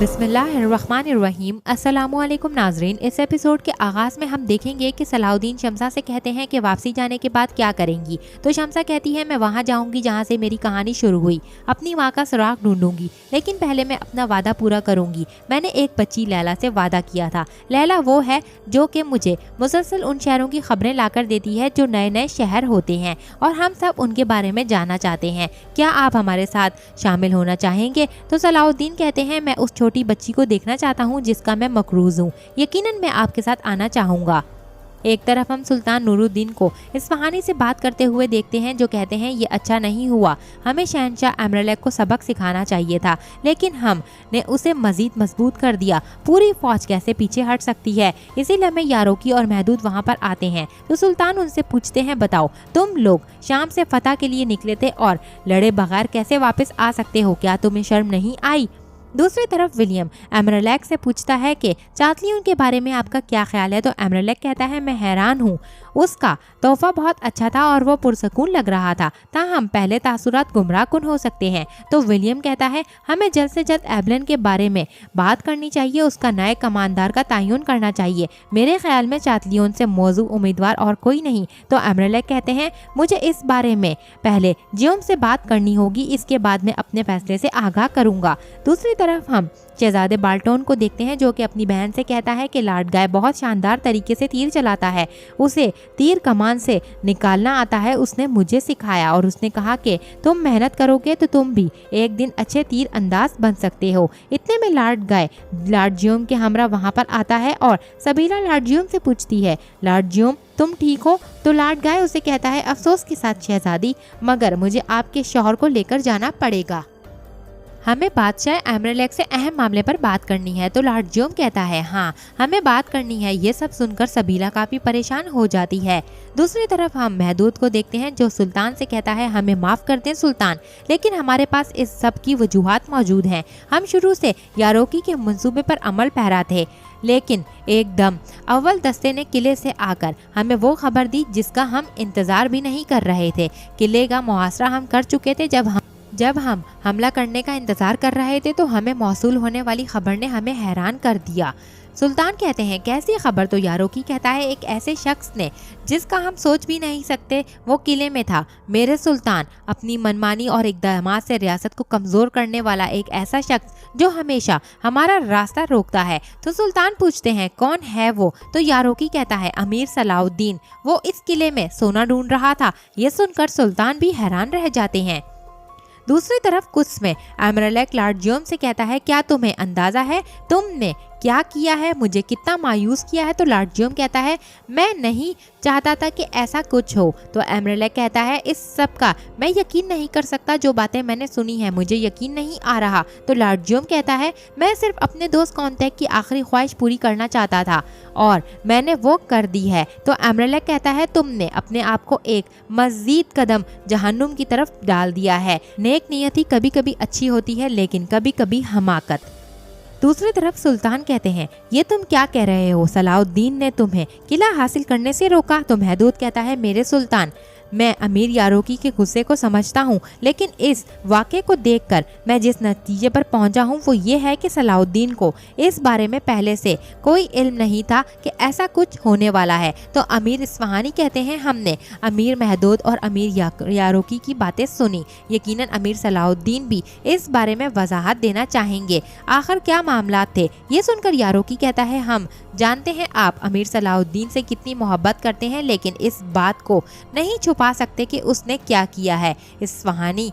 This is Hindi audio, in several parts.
बिस्मिल्लाहिर्रहमानिर्रहीम। अस्सलामुअलैकुम नाजरीन। इस एपिसोड के आगाज़ में हम देखेंगे कि सलाउद्दीन शमसा से कहते हैं कि वापसी जाने के बाद क्या करेंगी। तो शमसा कहती है मैं वहाँ जाऊँगी जहाँ से मेरी कहानी शुरू हुई, अपनी माँ का सुराग ढूंढूंगी, लेकिन पहले मैं अपना वादा पूरा करूँगी। मैंने एक बच्ची लैला से वादा किया था। लैला वो है जो कि मुझे मुसलसल उन शहरों की खबरें लाकर देती है जो नए नए शहर होते हैं और हम सब उनके बारे में जानना चाहते हैं। क्या आप हमारे साथ शामिल होना चाहेंगे? तो सलाउद्दीन कहते हैं मैं उस छोटी बच्ची को देखना चाहता हूँ जिसका मैं मकरूज हूँ। यकीनन मैं आपके साथ आना चाहूँगा। एक तरफ हम सुल्तान नूरुद्दीन को इस्फहानी से बात करते हुए देखते हैं जो कहते हैं ये अच्छा नहीं हुआ, हमें शहंशाह एमरलेक को सबक सिखाना चाहिए था, लेकिन हमने उसे मजीद मजबूत कर दिया। पूरी फौज कैसे पीछे हट सकती है? इसीलिए मैं यारोकी और महदूद वहाँ पर आते हैं। तो सुल्तान उनसे पूछते हैं बताओ तुम लोग शाम से फतह के लिए निकले थे और लड़े बगैर कैसे वापस आ सकते हो? क्या तुम्हें शर्म नहीं आई? दूसरी तरफ विलियम एमरलेक से पूछता है कि चातलियों के बारे में आपका क्या ख्याल है? तो एमरलेक कहता है मैं हैरान हूँ, उसका तोहफा बहुत अच्छा था और वो पुरसकून लग रहा था, ताहम पहले तासुरात गुमराहकुन हो सकते हैं। तो विलियम कहता है हमें जल्द से जल्द एबलन के बारे में बात करनी चाहिए, उसका नए कमांडर का तयन करना चाहिए। मेरे ख्याल में चातलियों से मौजू उम्मीदवार और कोई नहीं। तो एमरलेक कहते हैं मुझे इस बारे में पहले जियोम से बात करनी होगी, इसके बाद मैं अपने फैसले से आगाह करूंगा। दूसरी तरफ हम शहजादे बाल्टोन को देखते हैं जो कि अपनी बहन से कहता है कि लॉर्ड गाय बहुत शानदार तरीके से तीर चलाता है, उसे तीर कमान से निकालना आता है, उसने मुझे सिखाया और उसने कहा कि तुम मेहनत करोगे तो तुम भी एक दिन अच्छे तीर अंदाज बन सकते हो। इतने में लॉर्ड गाय लॉर्ड जियोम के हमरा वहाँ पर आता है और सबीरा लॉर्ड जियोम से पूछती है लॉर्ड जियोम तुम ठीक हो? तो लॉर्ड गाय उसे कहता है अफसोस के साथ शहजादी, मगर मुझे आपके शौहर को लेकर जाना पड़ेगा, हमें बादशाह एमरलेक से अहम मामले पर बात करनी है। तो लॉर्ड जियोम कहता है हाँ हमें बात करनी है। ये सब सुनकर सबीला काफी परेशान हो जाती है। दूसरी तरफ हम महदूद को देखते हैं जो सुल्तान से कहता है हमें माफ कर दें सुल्तान, लेकिन हमारे पास इस सब की वजूहात मौजूद हैं। हम शुरू से यारोकी के मंसूबे पर अमल पैरा थे, लेकिन एकदम अव्वल दस्ते ने किले से आकर हमें वो खबर दी जिसका हम इंतजार भी नहीं कर रहे थे। किले का मुहासरा हम कर चुके थे। जब हम हमला करने का इंतजार कर रहे थे तो हमें मौसूल होने वाली खबर ने हमें हैरान कर दिया। सुल्तान कहते हैं कैसी खबर? तो यारोकी कहता है एक ऐसे शख्स ने जिसका हम सोच भी नहीं सकते वो किले में था। मेरे सुल्तान, अपनी मनमानी और इक़दामात से रियासत को कमज़ोर करने वाला एक ऐसा शख्स जो हमेशा हमारा रास्ता रोकता है। तो सुल्तान पूछते हैं कौन है वो? तो यारोकी कहता है अमीर सलाउद्दीन, वो इस किले में सोना ढूंढ रहा था। ये सुनकर सुल्तान भी हैरान रह जाते हैं। दूसरी तरफ कुछ में एमरलेक लॉर्ड जियोम से कहता है क्या तुम्हें अंदाजा है तुमने क्या किया है, मुझे कितना मायूस किया है? तो लॉर्ड जियोम कहता है मैं नहीं चाहता था कि ऐसा कुछ हो। तो एमरलेक कहता है इस सब का मैं यकीन नहीं कर सकता, जो बातें मैंने सुनी है मुझे यकीन नहीं आ रहा। तो लॉर्ड जियोम कहता है मैं सिर्फ अपने दोस्त कॉन्टैक्ट की आखिरी ख्वाहिश पूरी करना चाहता था और मैंने वो कर दी है। तो एमरलेक कहता है तुमने अपने आप को एक मजीद कदम जहन्नुम की तरफ डाल दिया है। नेक नियति कभी कभी अच्छी होती है लेकिन कभी कभी हमाकत। दूसरी तरफ सुल्तान कहते हैं ये तुम क्या कह रहे हो? सलाउद्दीन ने तुम्हें किला हासिल करने से रोका? तो महदूद कहता है मेरे सुल्तान, मैं अमीर यारोकी के गुस्से को समझता हूँ, लेकिन इस वाक़े को देखकर मैं जिस नतीजे पर पहुँचा हूँ वो ये है कि सलाउद्दीन को इस बारे में पहले से कोई इल्म नहीं था कि ऐसा कुछ होने वाला है। तो अमीर इस्फहानी कहते हैं हमने अमीर महदूद और अमीर यारोकी की बातें सुनी, यकीनन अमीर सलाउद्दीन भी इस बारे में वजाहत देना चाहेंगे। आखिर क्या मामला थे? ये सुनकर यारोकी कहता है हम जानते हैं आप अमीर सलाउद्दीन से कितनी मोहब्बत करते हैं, लेकिन इस बात को नहीं छुपा सकते कि उसने क्या किया है। इस्फहानी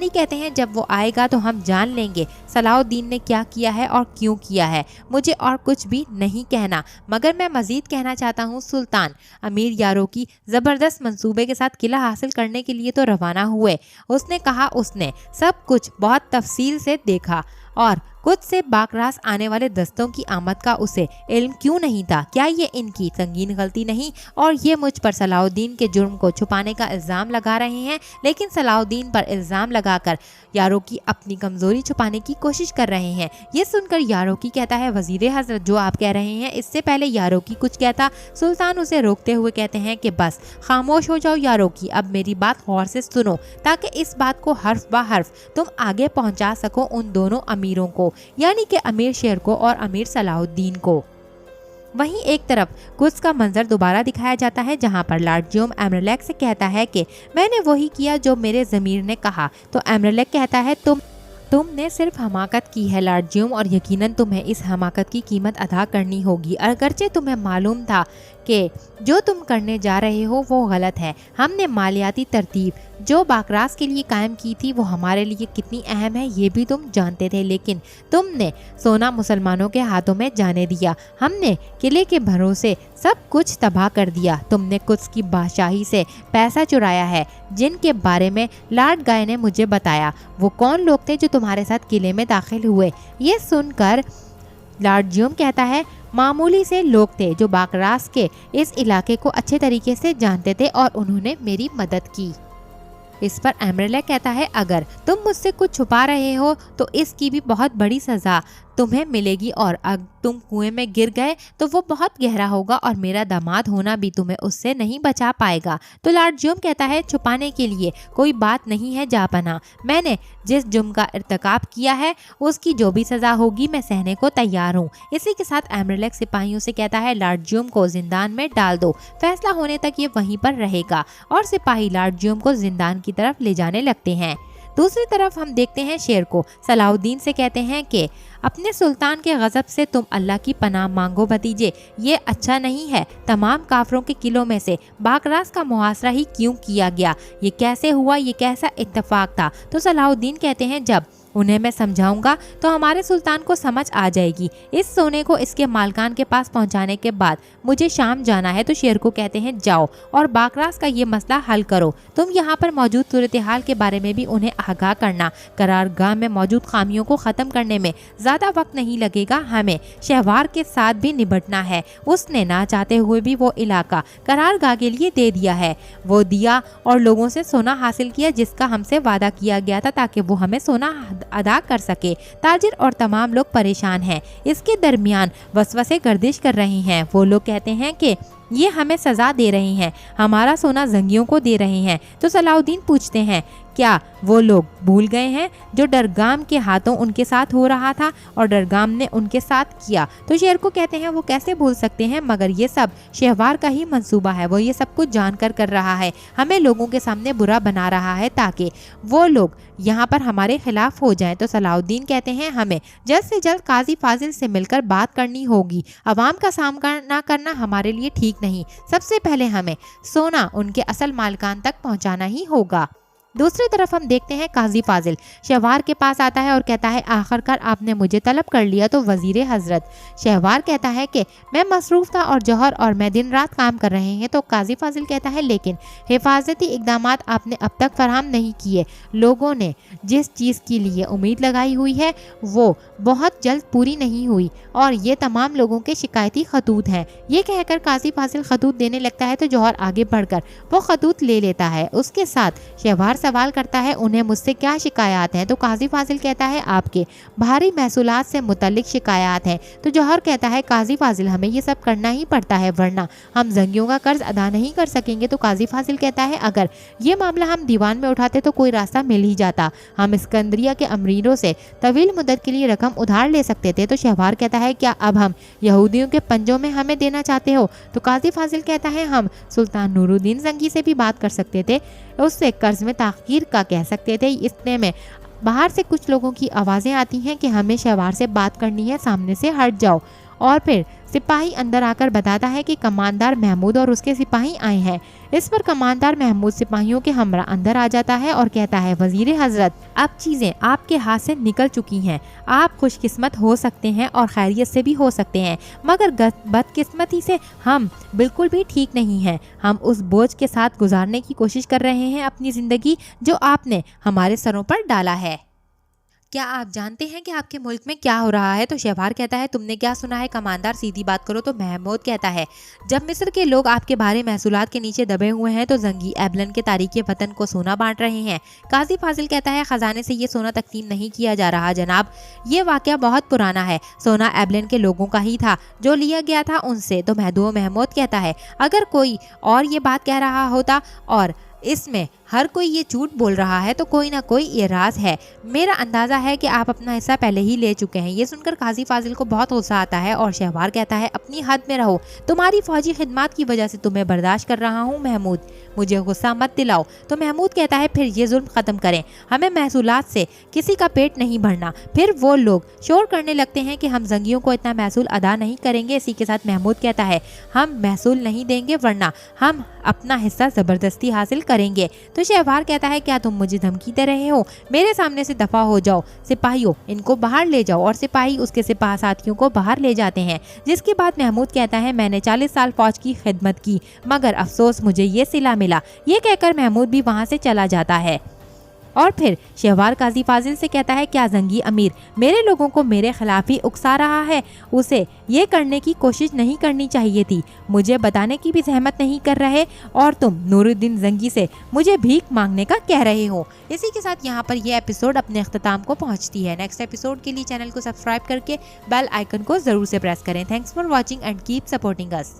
कहते हैं जब वो आएगा तो हम जान लेंगे सलाउद्दीन ने क्या किया है और क्यों किया है। मुझे और कुछ भी नहीं कहना, मगर मैं मजीद कहना चाहता हूँ सुल्तान, अमीर यारोकी ज़बरदस्त मंसूबे के साथ किला हासिल करने के लिए तो रवाना हुए। उसने कहा उसने सब कुछ बहुत तफसील से देखा और खुद से बाकरास आने वाले दस्तों की आमद का उसे इल्म क्यों नहीं था? क्या ये इनकी संगीन गलती नहीं? और ये मुझ पर सलाउद्दीन के जुर्म को छुपाने का इल्ज़ाम लगा रहे हैं, लेकिन सलाउद्दीन पर इल्ज़ाम लगाकर यारोकी अपनी कमज़ोरी छुपाने की कोशिश कर रहे हैं। ये सुनकर यारोकी कहता है वज़ीर हज़रत जो आप कह रहे हैं। इससे पहले यारोकी कुछ कहता, सुल्तान उसे रोकते हुए कहते हैं कि बस खामोश हो जाओ यारोकी, अब मेरी बात गौर से सुनो ताकि इस बात को हर्फ ब हर्फ तुम आगे पहुँचा सको उन दोनों अमीरों को। यानी कि अमीर शेर को और अमीर सलाहुद्दीन को। वहीं एक तरफ कुछ का मंजर दोबारा दिखाया जाता है, जहां पर लॉर्ड ज्यूम एमरलेक से कहता है कि मैंने वही किया जो मेरे ज़मीर ने कहा। तो एमरलेक कहता है तुमने सिर्फ हमाकत की है लॉर्ड ज्यूम, और यकीनन तुम्हें इस हमाकत की कीमत अदा करनी होगी। अगरचे तुम्हें मालूम था कि जो तुम करने जा रहे हो वो गलत है। हमने मालियाती तरतीब जो बाकरास के लिए कायम की थी वो हमारे लिए कितनी अहम है ये भी तुम जानते थे, लेकिन तुमने सोना मुसलमानों के हाथों में जाने दिया। हमने किले के भरोसे सब कुछ तबाह कर दिया। तुमने कुछ की बादशाही से पैसा चुराया है, जिनके बारे में लॉर्ड गाय ने मुझे बताया। वो कौन लोग थे जो तुम्हारे साथ किले में दाखिल हुए? ये सुनकर लॉर्ड ज्यूम कहता है मामूली से लोग थे जो बाकरास के इस इलाके को अच्छे तरीके से जानते थे और उन्होंने मेरी मदद की। इस पर एमरलेक कहता है अगर तुम मुझसे कुछ छुपा रहे हो तो इसकी भी बहुत बड़ी सजा तुम्हें मिलेगी, और अगर तुम कुएं में गिर गए तो वो बहुत गहरा होगा और मेरा दामाद होना भी तुम्हें उससे नहीं बचा पाएगा। तो लॉर्ड ज्यूम कहता है छुपाने के लिए कोई बात नहीं है जापना, मैंने जिस जुर्म का इर्तिकाब किया है उसकी जो भी सजा होगी मैं सहने को तैयार हूँ। इसी के साथ एमरलेक सिपाहियों से कहता है लॉर्ड ज्यूम को जिंदान में डाल दो, फैसला होने तक ये वहीं पर रहेगा, और सिपाही लॉर्ड ज्यूम को जिंदान की तरफ ले जाने लगते हैं। दूसरी तरफ हम देखते हैं शेर को सलाहुद्दीन से कहते हैं कि अपने सुल्तान के गजब से तुम अल्लाह की पनाह मांगो भतीजे, ये अच्छा नहीं है। तमाम काफरों के किलों में से बाकरास का मुहासरा ही क्यों किया गया? ये कैसे हुआ? ये कैसा इत्तेफाक था? तो सलाहुद्दीन कहते हैं जब उन्हें मैं समझाऊंगा तो हमारे सुल्तान को समझ आ जाएगी। इस सोने को इसके मालकान के पास पहुंचाने के बाद मुझे शाम जाना है। तो शेर को कहते हैं जाओ और बाकरास का ये मसला हल करो। तुम यहाँ पर मौजूद सूरत हाल के बारे में भी उन्हें आगाह करना। करारगाह में मौजूद खामियों को ख़त्म करने में ज़्यादा वक्त नहीं लगेगा, हमें शहवार के साथ भी निपटना है। उसने ना चाहते हुए भी वो इलाका करारगाह के लिए दे दिया है। वो दिया और लोगों से सोना हासिल किया जिसका हमसे वादा किया गया था ताकि वो हमें सोना अदा कर सके। ताजिर और तमाम लोग परेशान हैं। इसके दरमियान वसवसे गर्दिश कर रहे हैं। वो लोग कहते हैं कि ये हमें सजा दे रहे हैं, हमारा सोना जंगियों को दे रहे हैं। तो सलाहुद्दीन पूछते हैं क्या वो लोग भूल गए हैं जो डरगाम के हाथों उनके साथ हो रहा था और डरगाम ने उनके साथ किया? तो शेर को कहते हैं वो कैसे भूल सकते हैं, मगर ये सब शहवार का ही मंसूबा है। वो ये सब कुछ जानकर कर रहा है, हमें लोगों के सामने बुरा बना रहा है ताकि वो लोग यहाँ पर हमारे खिलाफ हो जाएं। तो सलाहुद्दीन कहते हैं हमें जल्द से जल्द काजी फाजिल से मिलकर बात करनी होगी। अवाम का सामना करना हमारे लिए ठीक नहीं। सबसे पहले हमें सोना उनके असल मालिकान तक पहुँचाना ही होगा। दूसरी तरफ हम देखते हैं काजी फाजिल शहवार के पास आता है और कहता है आखिरकार आपने मुझे तलब कर लिया। तो वजीर हजरत शहवार कहता है कि मैं मसरूफ था और जौहर और मैं दिन रात काम कर रहे हैं। तो काजी फाजिल कहता है लेकिन हिफाजती इकदाम आपने अब तक फराहम नहीं किए। लोगों ने जिस चीज़ के लिए उम्मीद लगाई हुई है वो बहुत जल्द पूरी नहीं हुई और ये तमाम लोगों के शिकायती खतूत हैं। ये कहकर काजी फाजिल खतूत देने लगता है तो जौहर आगे बढ़कर वो खतूत ले लेता है। उसके साथ शहवार सवाल करता है उन्हें मुझसे क्या शिकायत हैं? तो काजी फाजिल कहता है आपके भारी महसूलात से मुतल्लिक शिकायत हैं। तो जौहर कहता है काजी फाजिल हमें ये सब करना ही पड़ता है वरना हम जंगियों का कर्ज अदा नहीं कर सकेंगे। तो काजी फाजिल कहता है अगर ये मामला हम दीवान में उठाते तो कोई रास्ता मिल ही जाता। हम सिकंदरिया के अमीरों से तवील मुद्दत के लिए रकम उधार ले सकते थे। तो शहवार कहता है क्या अब हम यहूदियों के पंजों में हमें देना चाहते हो? तो काजी फाजिल कहता है हम सुल्तान नूरुद्दीन जंगी से भी बात कर सकते थे, उससे कर्ज में ताखीर का कह सकते थे। इतने में बाहर से कुछ लोगों की आवाज़ें आती हैं कि हमें शहवार से बात करनी है, सामने से हट जाओ। और फिर सिपाही अंदर आकर बताता है कि कमांडर महमूद और उसके सिपाही आए हैं। इस पर कमांडर महमूद सिपाहियों के हमरा अंदर आ जाता है और कहता है वजीर हजरत अब चीज़ें आपके हाथ से निकल चुकी हैं। आप खुशकिस्मत हो सकते हैं और खैरियत से भी हो सकते हैं, मगर बदकिस्मती से हम बिल्कुल भी ठीक नहीं हैं। हम उस बोझ के साथ गुजारने की कोशिश कर रहे हैं अपनी ज़िंदगी जो आपने हमारे सरों पर डाला है। क्या आप जानते हैं कि आपके मुल्क में क्या हो रहा है? तो शहवार कहता है तुमने क्या सुना है कमांडर, सीधी बात करो। तो महमूद कहता है जब मिस्र के लोग आपके भारी महसूलात के नीचे दबे हुए हैं तो जंगी एबलन के तारीखे वतन को सोना बांट रहे हैं। काजी फाजिल कहता है खजाने से ये सोना तकसीम नहीं किया जा रहा जनाब, ये वाकया बहुत पुराना है। सोना एबलन के लोगों का ही था जो लिया गया था उनसे। तो महमूद कहता है अगर कोई और ये बात कह रहा होता और इसमें हर कोई ये झूठ बोल रहा है तो कोई ना कोई ये राज है। मेरा अंदाजा है कि आप अपना हिस्सा पहले ही ले चुके हैं। ये सुनकर काजी फाजिल को बहुत गुस्सा आता है और शहवार कहता है अपनी हद में रहो, तुम्हारी फौजी खिदमत की वजह से तुम्हें बर्दाश्त कर रहा हूँ महमूद, मुझे गुस्सा मत दिलाओ। तो महमूद कहता है फिर ये जुल्म खत्म करें, हमें महसूलात से किसी का पेट नहीं भरना। फिर वो लोग शोर करने लगते हैं कि हम जंगियों को इतना महसूल अदा नहीं करेंगे। इसी के साथ महमूद कहता है हम महसूल नहीं देंगे वरना हम अपना हिस्सा जबरदस्ती हासिल करेंगे। तो शहवार कहता है क्या तुम मुझे धमकी दे रहे हो, मेरे सामने से दफा हो जाओ, सिपाहियों इनको बाहर ले जाओ। और सिपाही उसके सिपाही साथियों को बाहर ले जाते हैं। जिसके बाद महमूद कहता है मैंने 40 साल फौज की खिदमत की मगर अफसोस मुझे ये सिला मिला। ये कहकर महमूद भी वहां से चला जाता है। और फिर शहवार काजी फाजिल से कहता है क्या जंगी अमीर मेरे लोगों को मेरे खिलाफ ही उकसा रहा है, उसे ये करने की कोशिश नहीं करनी चाहिए थी, मुझे बताने की भी जहमत नहीं कर रहे और तुम नूरुद्दीन जंगी से मुझे भीख मांगने का कह रहे हो। इसी के साथ यहाँ पर ये एपिसोड अपने अख्ताम को पहुँचती है। नेक्स्ट एपिसोड के लिए चैनल को सब्सक्राइब करके बेल आइकन को जरूर से प्रेस करें। Thanks for watching and keep supporting us.